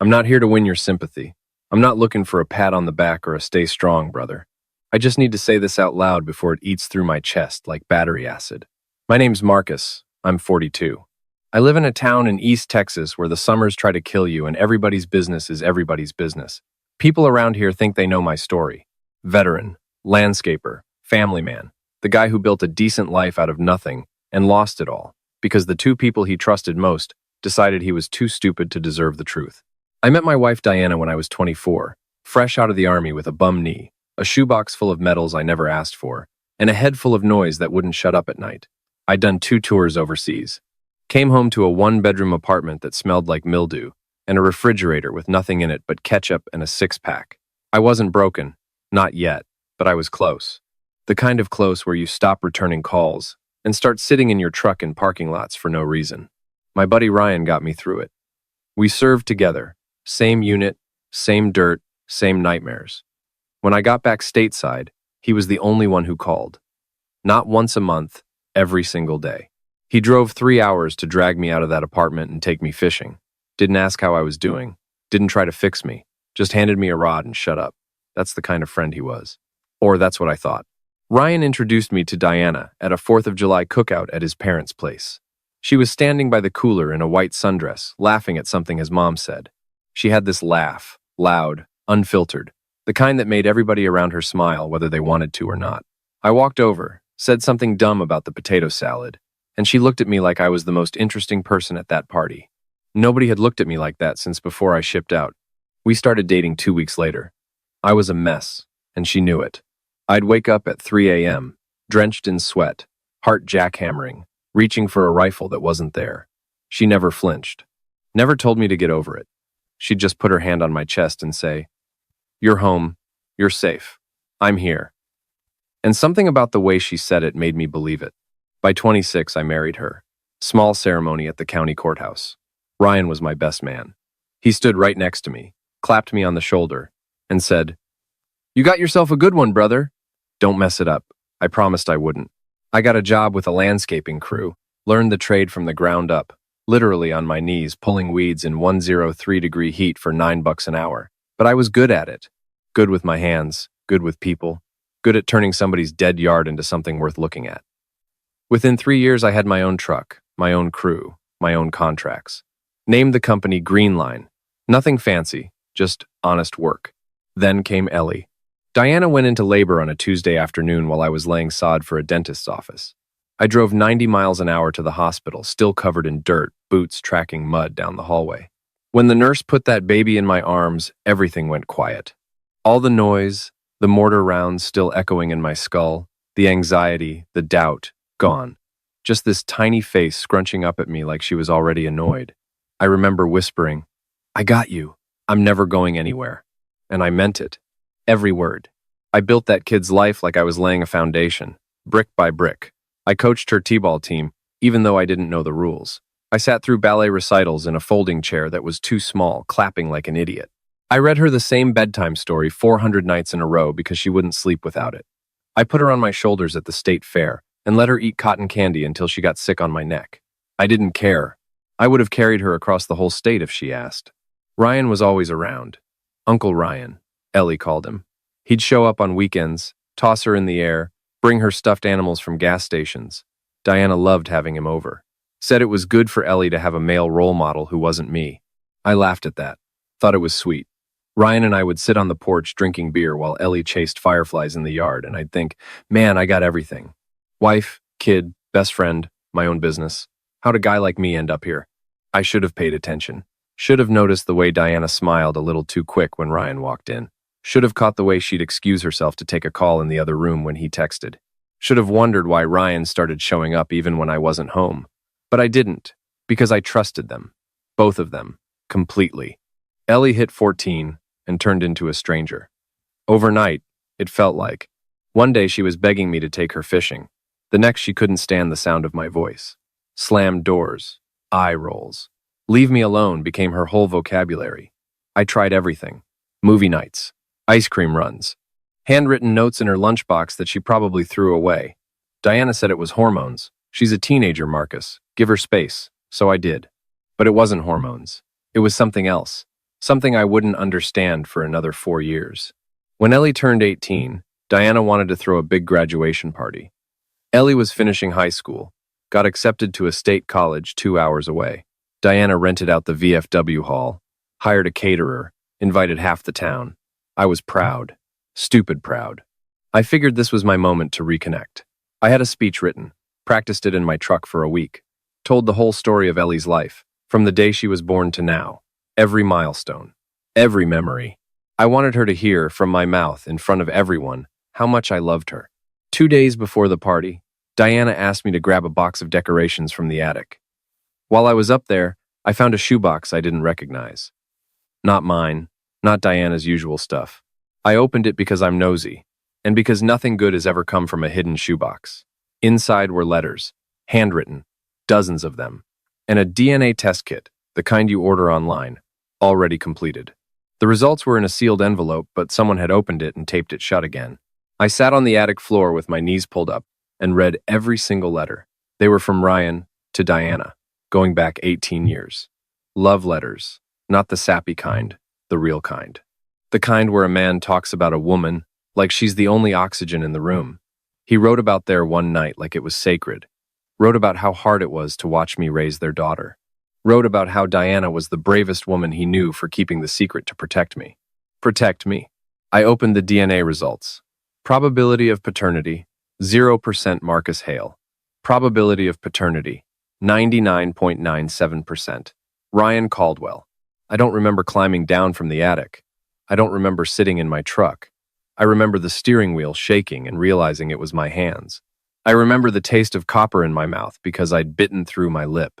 I'm not here to win your sympathy. I'm not looking for a pat on the back or a stay strong, brother. I just need to say this out loud before it eats through my chest like battery acid. My name's Marcus. I'm 42. I live in a town in East Texas where the summers try to kill you and everybody's business is everybody's business. People around here think they know my story. Veteran, landscaper, family man, the guy who built a decent life out of nothing and lost it all because the two people he trusted most decided he was too stupid to deserve the truth. I met my wife Diana when I was 24, fresh out of the army with a bum knee, a shoebox full of medals I never asked for, and a head full of noise that wouldn't shut up at night. I'd done 2 tours overseas. Came home to a 1-bedroom apartment that smelled like mildew and a refrigerator with nothing in it but ketchup and a 6-pack. I wasn't broken, not yet, but I was close. The kind of close where you stop returning calls and start sitting in your truck in parking lots for no reason. My buddy Ryan got me through it. We served together, same unit, same dirt, same nightmares. When I got back stateside, he was the only one who called. Not once a month, every single day. He drove 3 hours to drag me out of that apartment and take me fishing. Didn't ask how I was doing. Didn't try to fix me. Just handed me a rod and shut up. That's the kind of friend he was. Or that's what I thought. Ryan introduced me to Diana at a 4th of July cookout at his parents' place. She was standing by the cooler in a white sundress, laughing at something his mom said. She had this laugh, loud, unfiltered, the kind that made everybody around her smile whether they wanted to or not. I walked over, said something dumb about the potato salad, and she looked at me like I was the most interesting person at that party. Nobody had looked at me like that since before I shipped out. We started dating 2 weeks later. I was a mess, and she knew it. I'd wake up at 3 a.m., drenched in sweat, heart jackhammering, reaching for a rifle that wasn't there. She never flinched. Never told me to get over it. She'd just put her hand on my chest and say, "You're home. You're safe. I'm here." And something about the way she said it made me believe it. By 26, I married her. Small ceremony at the county courthouse. Ryan was my best man. He stood right next to me, clapped me on the shoulder, and said, "You got yourself a good one, brother." Don't mess it up. I promised I wouldn't. I got a job with a landscaping crew, learned the trade from the ground up, literally on my knees, pulling weeds in 103-degree heat for $9 an hour. But I was good at it. Good with my hands, good with people, good at turning somebody's dead yard into something worth looking at. Within 3 years, I had my own truck, my own crew, my own contracts. Named the company Green Line. Nothing fancy, just honest work. Then came Ellie. Diana went into labor on a Tuesday afternoon while I was laying sod for a dentist's office. I drove 90 miles an hour to the hospital, still covered in dirt, boots tracking mud down the hallway. When the nurse put that baby in my arms, everything went quiet. All the noise, the mortar rounds still echoing in my skull, the anxiety, the doubt, gone. Just this tiny face scrunching up at me like she was already annoyed. I remember whispering, "I got you. I'm never going anywhere." And I meant it. Every word. I built that kid's life like I was laying a foundation, brick by brick. I coached her t-ball team, even though I didn't know the rules. I sat through ballet recitals in a folding chair that was too small, clapping like an idiot. I read her the same bedtime story 400 nights in a row because she wouldn't sleep without it. I put her on my shoulders at the state fair and let her eat cotton candy until she got sick on my neck. I didn't care. I would have carried her across the whole state if she asked. Ryan was always around. Uncle Ryan, Ellie called him. He'd show up on weekends, toss her in the air, bring her stuffed animals from gas stations. Diana loved having him over. Said it was good for Ellie to have a male role model who wasn't me. I laughed at that. Thought it was sweet. Ryan and I would sit on the porch drinking beer while Ellie chased fireflies in the yard, and I'd think, man, I got everything. Wife, kid, best friend, my own business. How'd a guy like me end up here? I should have paid attention. Should have noticed the way Diana smiled a little too quick when Ryan walked in. Should have caught the way she'd excuse herself to take a call in the other room when he texted. Should have wondered why Ryan started showing up even when I wasn't home. But I didn't, because I trusted them. Both of them. Completely. Ellie hit 14 and turned into a stranger. Overnight, it felt like. One day she was begging me to take her fishing. The next she couldn't stand the sound of my voice. Slammed doors. Eye rolls. Leave me alone became her whole vocabulary. I tried everything. Movie nights. Ice cream runs. Handwritten notes in her lunchbox that she probably threw away. Diana said it was hormones. She's a teenager, Marcus. Give her space. So I did. But it wasn't hormones. It was something else. something I wouldn't understand for another 4 years. When Ellie turned 18, Diana wanted to throw a big graduation party. Ellie was finishing high school, got accepted to a state college 2 hours away. Diana rented out the VFW hall, hired a caterer, invited half the town. I was proud, stupid proud. I figured this was my moment to reconnect. I had a speech written, practiced it in my truck for a week, told the whole story of Ellie's life, from the day she was born to now, every milestone, every memory. I wanted her to hear from my mouth in front of everyone how much I loved her. 2 days before the party, Diana asked me to grab a box of decorations from the attic. While I was up there, I found a shoebox I didn't recognize. Not mine, not Diana's usual stuff. I opened it because I'm nosy, and because nothing good has ever come from a hidden shoebox. Inside were letters, handwritten, dozens of them, and a DNA test kit, the kind you order online, already completed. The results were in a sealed envelope, but someone had opened it and taped it shut again. I sat on the attic floor with my knees pulled up and read every single letter. They were from Ryan to Diana, going back 18 years. Love letters, not the sappy kind, the real kind. The kind where a man talks about a woman like she's the only oxygen in the room. He wrote about their one night like it was sacred. Wrote about how hard it was to watch me raise their daughter. Wrote about how Diana was the bravest woman he knew for keeping the secret to protect me. Protect me. I opened the DNA results. Probability of paternity, 0% Marcus Hale. Probability of paternity, 99.97%. Ryan Caldwell. I don't remember climbing down from the attic. I don't remember sitting in my truck. I remember the steering wheel shaking and realizing it was my hands. I remember the taste of copper in my mouth because I'd bitten through my lip.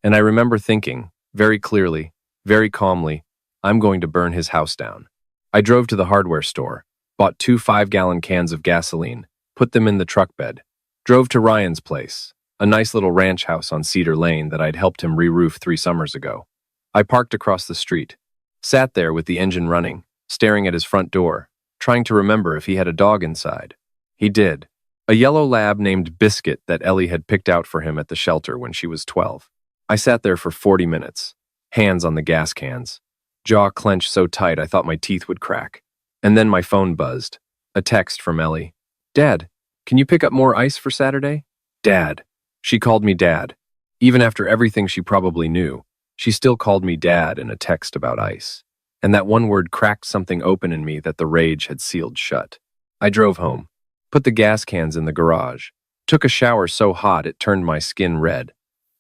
And I remember thinking, very clearly, very calmly, I'm going to burn his house down. I drove to the hardware store, bought 2 5-gallon cans of gasoline, put them in the truck bed, drove to Ryan's place, a nice little ranch house on Cedar Lane that I'd helped him re-roof 3 summers ago. I parked across the street, sat there with the engine running, staring at his front door, trying to remember if he had a dog inside. He did. A yellow lab named Biscuit that Ellie had picked out for him at the shelter when she was 12. I sat there for 40 minutes, hands on the gas cans, jaw clenched so tight I thought my teeth would crack. And then my phone buzzed. A text from Ellie. Dad, can you pick up more ice for Saturday? Dad. She called me Dad. Even after everything she probably knew, she still called me Dad in a text about ice. And that one word cracked something open in me that the rage had sealed shut. I drove home, put the gas cans in the garage, took a shower so hot it turned my skin red.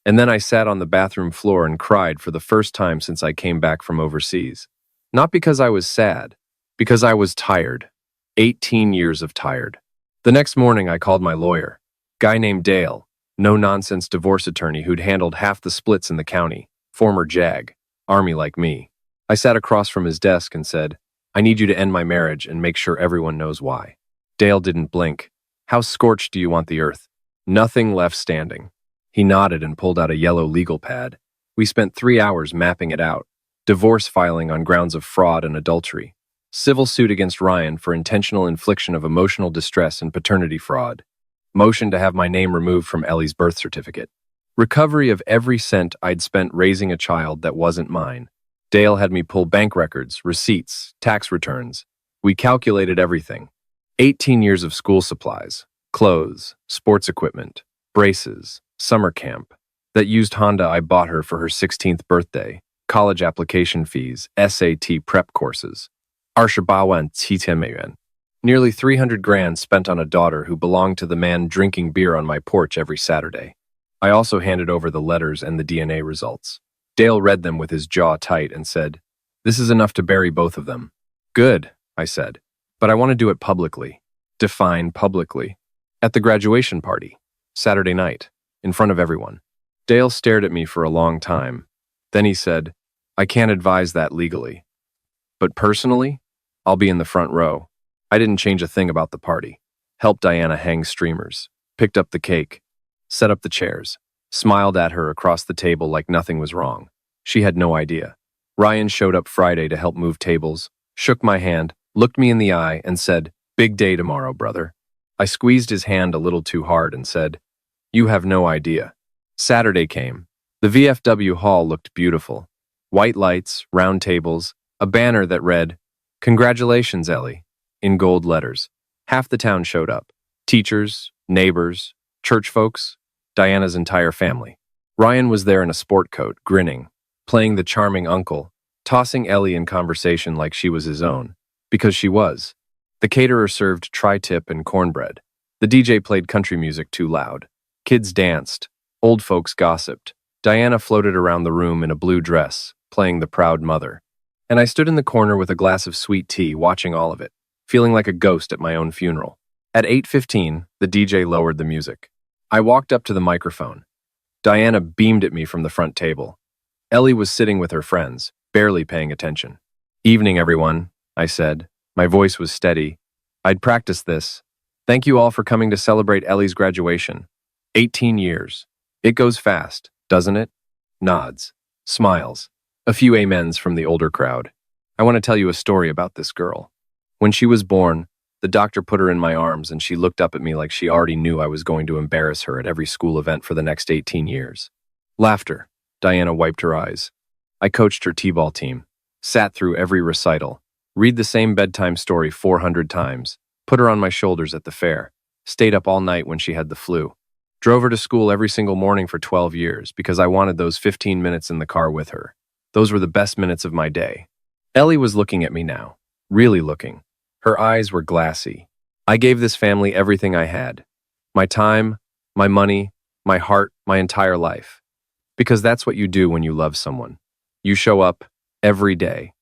And then I sat on the bathroom floor and cried for the first time since I came back from overseas. Not because I was sad, because I was tired. 18 years of tired. The next morning I called my lawyer, guy named Dale, no-nonsense divorce attorney who'd handled half the splits in the county, former JAG, Army like me. I sat across from his desk and said, I need you to end my marriage and make sure everyone knows why. Dale didn't blink. How scorched do you want the earth? Nothing left standing. He nodded and pulled out a yellow legal pad. We spent 3 hours mapping it out. Divorce filing on grounds of fraud and adultery. Civil suit against Ryan for intentional infliction of emotional distress and paternity fraud. Motion to have my name removed from Ellie's birth certificate. Recovery of every cent I'd spent raising a child that wasn't mine. Dale had me pull bank records, receipts, tax returns. We calculated everything. 18 years of school supplies, clothes, sports equipment, braces, summer camp, that used Honda I bought her for her 16th birthday, college application fees, SAT prep courses. Nearly 300 grand spent on a daughter who belonged to the man drinking beer on my porch every Saturday. I also handed over the letters and the DNA results. Dale read them with his jaw tight and said, This is enough to bury both of them. Good, I said, but I want to do it publicly. Define publicly. At the graduation party, Saturday night, in front of everyone. Dale stared at me for a long time. Then he said, I can't advise that legally. But personally, I'll be in the front row. I didn't change a thing about the party. Helped Diana hang streamers. Picked up the cake. Set up the chairs. Smiled at her across the table like nothing was wrong. She had no idea. Ryan showed up Friday to help move tables, shook my hand, looked me in the eye, and said, Big day tomorrow, brother. I squeezed his hand a little too hard and said, You have no idea. Saturday came. The VFW hall looked beautiful. White lights, round tables, A banner that read, "Congratulations, Ellie," in gold letters. Half the town showed up. Teachers, neighbors, church folks, Diana's entire family. Ryan was there in a sport coat, grinning, playing the charming uncle, tossing Ellie in conversation like she was his own, because she was. The caterer served tri-tip and cornbread. The DJ played country music too loud. Kids danced. Old folks gossiped. Diana floated around the room in a blue dress, playing the proud mother. And I stood in the corner with a glass of sweet tea, watching all of it, feeling like a ghost at my own funeral. At 8:15, the DJ lowered the music. I walked up to the microphone. Diana beamed at me from the front table. Ellie was sitting with her friends, barely paying attention. "Evening, everyone," I said. My voice was steady. I'd practiced this. "Thank you all for coming to celebrate Ellie's graduation. 18 years. It goes fast, doesn't it?" Nods. Smiles. A few amens from the older crowd. "I want to tell you a story about this girl. When she was born, the doctor put her in my arms and she looked up at me like she already knew I was going to embarrass her at every school event for the next 18 years. Laughter. Diana wiped her eyes. I coached her t-ball team. Sat through every recital. Read the same bedtime story 400 times. Put her on my shoulders at the fair. Stayed up all night when she had the flu. Drove her to school every single morning for 12 years because I wanted those 15 minutes in the car with her. Those were the best minutes of my day." Ellie was looking at me now. Really looking. Her eyes were glassy. "I gave this family everything I had. My time, my money, my heart, my entire life. Because that's what you do when you love someone. You show up every day.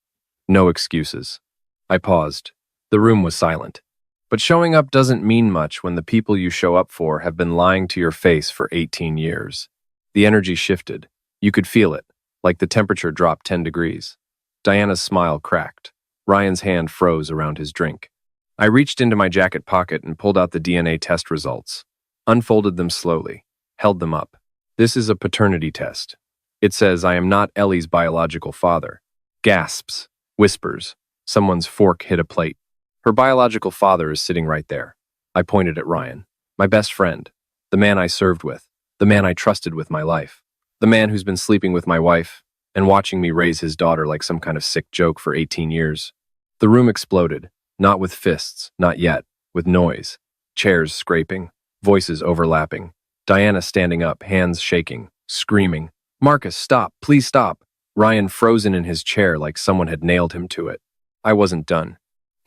No excuses." I paused. The room was silent. But showing up doesn't mean much when the people you show up for have been lying to your face for 18 years. The energy shifted. You could feel it, like the temperature dropped 10 degrees. Diana's smile cracked. Ryan's hand froze around his drink. I reached into my jacket pocket and pulled out the DNA test results. Unfolded them slowly. Held them up. "This is a paternity test. It says I am not Ellie's biological father." Gasps. Whispers. Someone's fork hit a plate. "Her biological father is sitting right there." I pointed at Ryan. "My best friend. The man I served with. The man I trusted with my life. The man who's been sleeping with my wife and watching me raise his daughter like some kind of sick joke for 18 years. The room exploded. Not with fists, not yet. With noise. Chairs scraping. Voices overlapping. Diana standing up, hands shaking, screaming. "Marcus, stop! Please stop!" Ryan frozen in his chair like someone had nailed him to it. I wasn't done.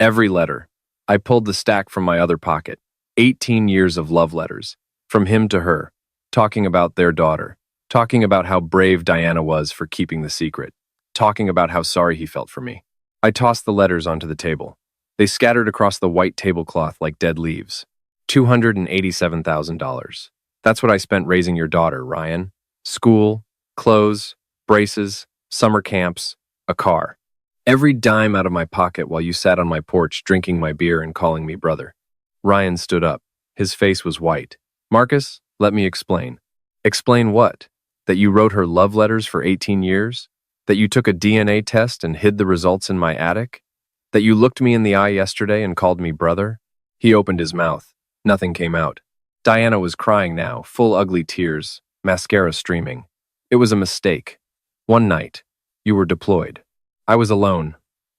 Every letter. I pulled the stack from my other pocket. 18 years of love letters. From him to her. Talking about their daughter. Talking about how brave Diana was for keeping the secret. Talking about how sorry he felt for me. I tossed the letters onto the table. They scattered across the white tablecloth like dead leaves. $287,000. That's what I spent raising your daughter, Ryan. School, clothes, braces, summer camps, a car. Every dime out of my pocket while you sat on my porch drinking my beer and calling me brother. Ryan stood up. His face was white. "Marcus, let me explain." "Explain what? That you wrote her love letters for 18 years? That you took a DNA test and hid the results in my attic? That you looked me in the eye yesterday and called me brother?" He opened his mouth. Nothing came out. Diana was crying now, full ugly tears, mascara streaming. "It was a mistake. One night. You were deployed. I was alone.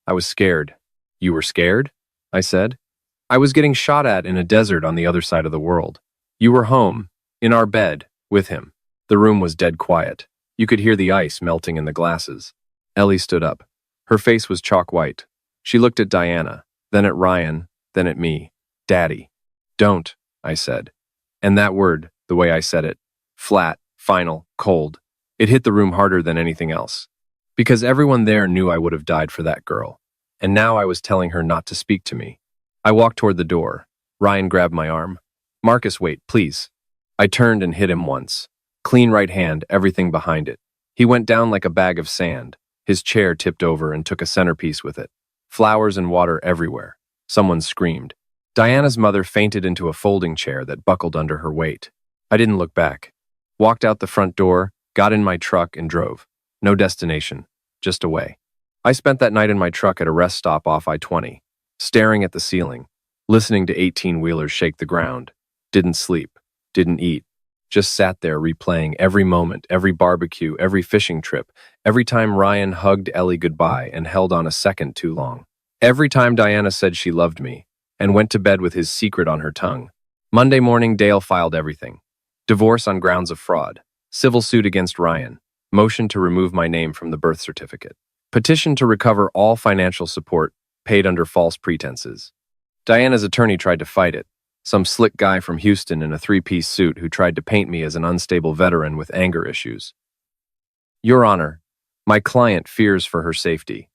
I was scared." "You were scared?" I said. "I was getting shot at in a desert on the other side of the world. You were home, in our bed, with him." The room was dead quiet. You could hear the ice melting in the glasses. Ellie stood up. Her face was chalk white. She looked at Diana, then at Ryan, then at me. "Daddy." "Don't," I said. And that word, the way I said it, flat, final, cold, it hit the room harder than anything else. Because everyone there knew I would have died for that girl. And now I was telling her not to speak to me. I walked toward the door. Ryan grabbed my arm. "Marcus, wait, please." I turned and hit him once. Clean right hand, everything behind it. He went down like a bag of sand. His chair tipped over and took a centerpiece with it. Flowers and water everywhere. Someone screamed. Diana's mother fainted into a folding chair that buckled under her weight. I didn't look back. Walked out the front door, got in my truck and drove. No destination, just away. I spent that night in my truck at a rest stop off I-20, staring at the ceiling, listening to 18-wheelers shake the ground. Didn't sleep, didn't eat, Just sat there replaying every moment, every barbecue, every fishing trip, every time Ryan hugged Ellie goodbye and held on a second too long. Every time Diana said she loved me and went to bed with his secret on her tongue. Monday morning, Dale filed everything. Divorce on grounds of fraud, civil suit against Ryan, motion to remove my name from the birth certificate, petition to recover all financial support paid under false pretenses. Diana's attorney tried to fight it, some slick guy from Houston in a three-piece suit who tried to paint me as an unstable veteran with anger issues. Your Honor, my client fears for her safety.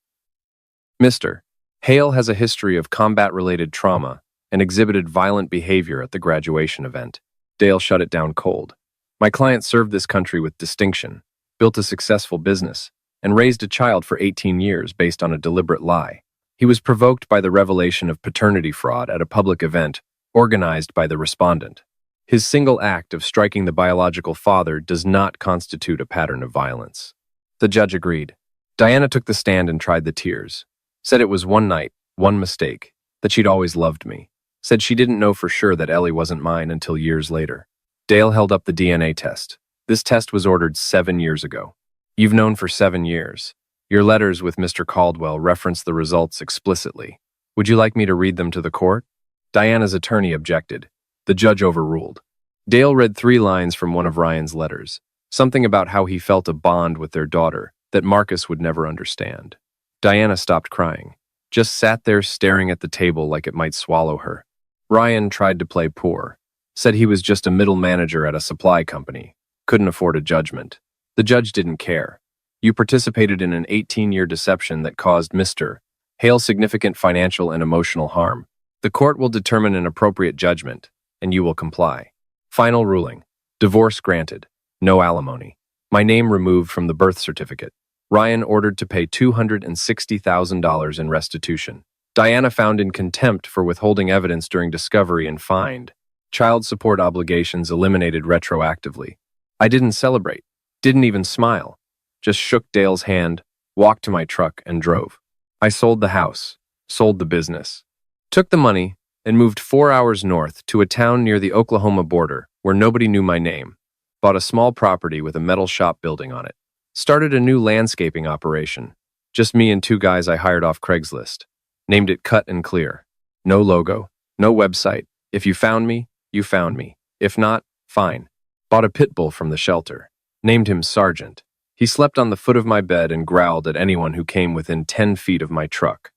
Mr. Hale has a history of combat-related trauma and exhibited violent behavior at the graduation event. Dale shut it down cold. My client served this country with distinction, built a successful business, and raised a child for 18 years based on a deliberate lie. He was provoked by the revelation of paternity fraud at a public event organized by the respondent. His single act of striking the biological father does not constitute a pattern of violence. The judge agreed. Diana took the stand and tried the tears. Said it was one night, one mistake, that she'd always loved me. Said she didn't know for sure that Ellie wasn't mine until years later. Dale held up the DNA test. This test was ordered 7 years ago. You've known for 7 years. Your letters with Mr. Caldwell reference the results explicitly. Would you like me to read them to the court? Diana's attorney objected. The judge overruled. Dale read 3 lines from one of Ryan's letters, something about how he felt a bond with their daughter that Marcus would never understand. Diana stopped crying, just sat there staring at the table like it might swallow her. Ryan tried to play poor, said he was just a middle manager at a supply company, couldn't afford a judgment. The judge didn't care. You participated in an 18-year deception that caused Mr. Hale significant financial and emotional harm. The court will determine an appropriate judgment, and you will comply. Final ruling. Divorce granted. No alimony. My name removed from the birth certificate. Ryan ordered to pay $260,000 in restitution. Diana found in contempt for withholding evidence during discovery and fined. Child support obligations eliminated retroactively. I didn't celebrate. Didn't even smile. Just shook Dale's hand, walked to my truck, and drove. I sold the house, sold the business. Took the money and moved 4 hours north to a town near the Oklahoma border where nobody knew my name. Bought a small property with a metal shop building on it. Started a new landscaping operation. Just me and 2 guys I hired off Craigslist. Named it Cut and Clear. No logo, no website. If you found me, you found me. If not, fine. Bought a pit bull from the shelter. Named him Sergeant. He slept on the foot of my bed and growled at anyone who came within 10 feet of my truck.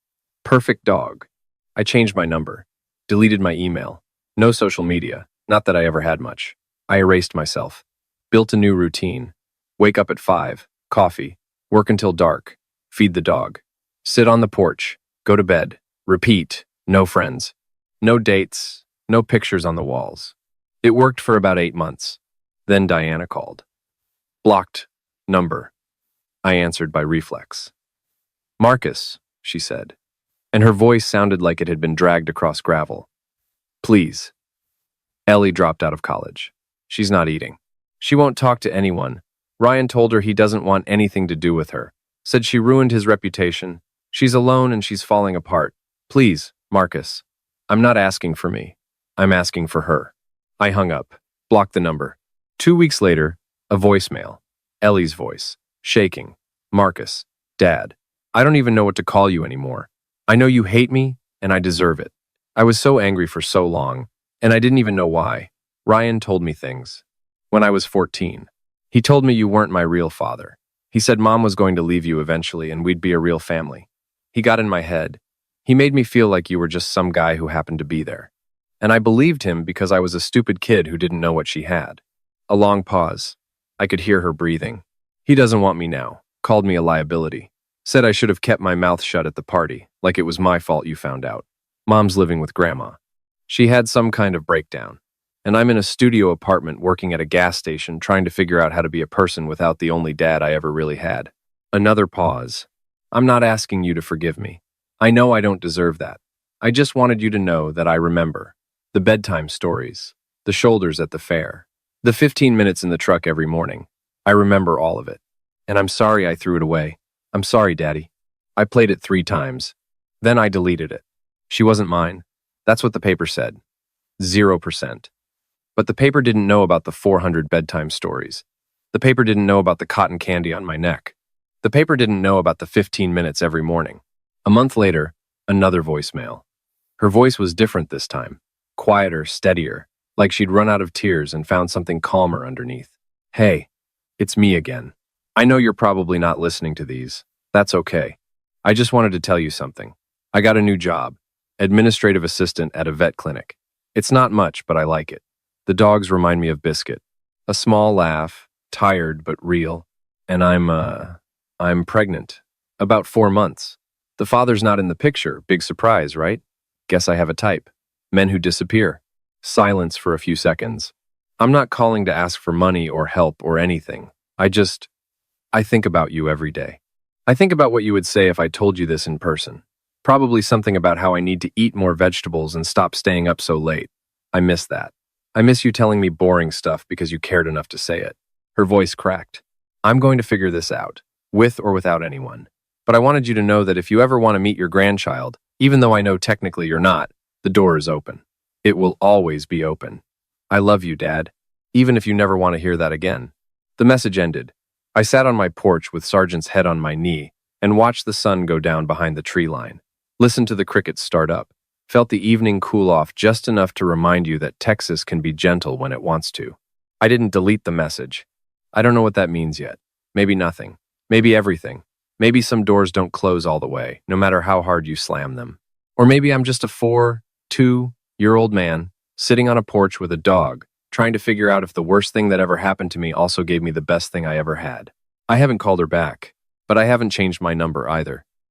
Perfect dog. I changed my number. Deleted my email. No social media. Not that I ever had much. I erased myself. Built a new routine. Wake up at 5. Coffee. Work until dark. Feed the dog. Sit on the porch. Go to bed. Repeat. No friends. No dates. No pictures on the walls. It worked for about 8 months. Then Diana called. Blocked. Number. I answered by reflex. Marcus, she said, and her voice sounded like it had been dragged across gravel. Please. Ellie dropped out of college. She's not eating. She won't talk to anyone. Ryan told her he doesn't want anything to do with her. Said she ruined his reputation. She's alone and she's falling apart. Please, Marcus. I'm not asking for me. I'm asking for her. I hung up. Blocked the number. 2 weeks later, a voicemail. Ellie's voice. Shaking. Marcus. Dad. I don't even know what to call you anymore. I know you hate me, and I deserve it. I was so angry for so long, and I didn't even know why. Ryan told me things. When I was 14, he told me you weren't my real father. He said Mom was going to leave you eventually and we'd be a real family. He got in my head. He made me feel like you were just some guy who happened to be there. And I believed him because I was a stupid kid who didn't know what she had. A long pause. I could hear her breathing. He doesn't want me now. Called me a liability. Said I should have kept my mouth shut at the party, like it was my fault you found out. Mom's living with Grandma. She had some kind of breakdown. And I'm in a studio apartment working at a gas station trying to figure out how to be a person without the only dad I ever really had. Another pause. I'm not asking you to forgive me. I know I don't deserve that. I just wanted you to know that I remember. The bedtime stories. The shoulders at the fair. The 15 minutes in the truck every morning. I remember all of it. And I'm sorry I threw it away. I'm sorry, Daddy. I played it 3 times. Then I deleted it. She wasn't mine. That's what the paper said. 0%. But the paper didn't know about the 400 bedtime stories. The paper didn't know about the cotton candy on my neck. The paper didn't know about the 15 minutes every morning. A month later, another voicemail. Her voice was different this time. Quieter, steadier, like she'd run out of tears and found something calmer underneath. Hey, it's me again. I know you're probably not listening to these. That's okay. I just wanted to tell you something. I got a new job, administrative assistant at a vet clinic. It's not much, but I like it. The dogs remind me of Biscuit. A small laugh, tired but real. And I'm pregnant. About 4 months. The father's not in the picture. Big surprise, right? Guess I have a type. Men who disappear. Silence for a few seconds. I'm not calling to ask for money or help or anything. I think about you every day. I think about what you would say if I told you this in person. Probably something about how I need to eat more vegetables and stop staying up so late. I miss that. I miss you telling me boring stuff because you cared enough to say it. Her voice cracked. I'm going to figure this out, with or without anyone. But I wanted you to know that if you ever want to meet your grandchild, even though I know technically you're not, the door is open. It will always be open. I love you, Dad, even if you never want to hear that again. The message ended. I sat on my porch with Sergeant's head on my knee and watched the sun go down behind the tree line. Listened to the crickets start up. Felt the evening cool off just enough to remind you that Texas can be gentle when it wants to. I didn't delete the message. I don't know what that means yet. Maybe nothing. Maybe everything. Maybe some doors don't close all the way, no matter how hard you slam them. Or maybe I'm just a 2-year-old man sitting on a porch with a dog, trying to figure out if the worst thing that ever happened to me also gave me the best thing I ever had. I haven't called her back, but I haven't changed my number either.